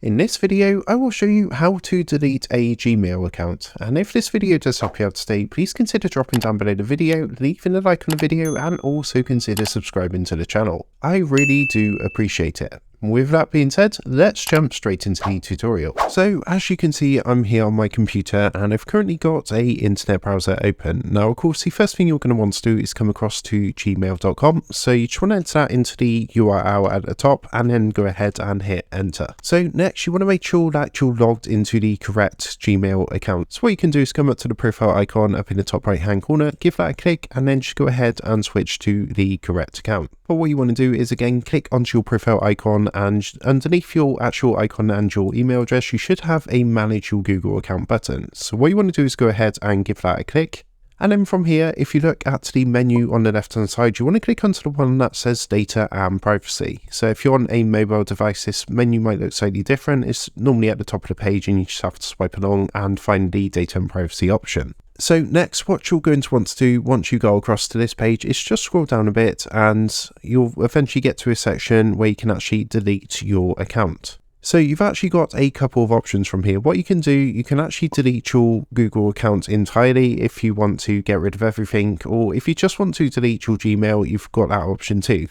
In this video, I will show you how to delete a Gmail account, and if this video does help you out today, please consider dropping down below the video, leaving a like on the video, and also consider subscribing to the channel. I really do appreciate it. With that being said, let's jump straight into the tutorial. So as you can see, I'm here on my computer and I've currently got a internet browser open. Now of course the first thing you're going to want to do is come across to gmail.com. So you just want to enter that into the URL at the top and then go ahead and hit enter. So next you want to make sure that you're logged into the correct Gmail account. So what you can do is come up to the profile icon up in the top right hand corner, give that a click and then just go ahead and switch to the correct account. But what you want to do is again click onto your profile icon, and underneath your actual icon and your email address you should have a manage your Google account button. So what you want to do is go ahead and give that a click, and then from here if you look at the menu on the left hand side you want to click onto the one that says data and privacy. So if you're on a mobile device this menu might look slightly different. It's normally at the top of the page and you just have to swipe along and find the data and privacy option. So next what you're going to want to do once you go across to this page is just scroll down a bit and you'll eventually get to a section where you can actually delete your account. So you've actually got a couple of options from here. What you can do, you can actually delete your Google account entirely if you want to get rid of everything, or if you just want to delete your Gmail, you've got that option too.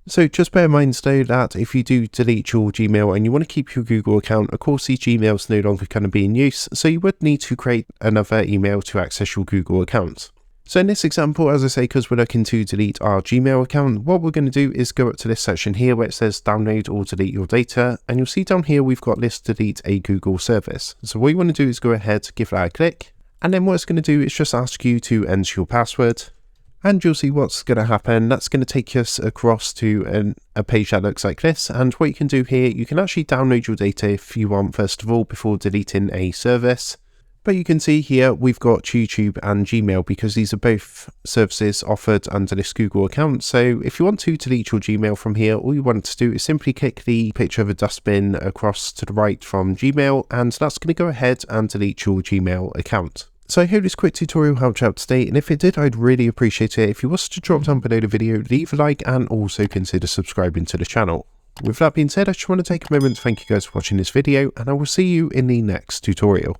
So just bear in mind though that if you do delete your Gmail and you want to keep your Google account, of course the Gmail is no longer going to be in use, so you would need to create another email to access your Google account. So in this example, as I say, because we're looking to delete our Gmail account, what we're going to do is go up to this section here where it says download or delete your data, and you'll see down here we've got this delete a Google service. So what you want to do is go ahead, give that a click, and then what it's going to do is just ask you to enter your password. And you'll see what's going to happen. That's going to take us across to a page that looks like this. And what you can do here, you can actually download your data if you want, first of all, before deleting a service. But you can see here, we've got YouTube and Gmail because these are both services offered under this Google account. So if you want to delete your Gmail from here, all you want to do is simply click the picture of a dustbin across to the right from Gmail, and that's going to go ahead and delete your Gmail account. So I hope this quick tutorial helped you out today, and if it did, I'd really appreciate it if you was to drop down below the video, leave a like, and also consider subscribing to the channel. With that being said, I just want to take a moment to thank you guys for watching this video, and I will see you in the next tutorial.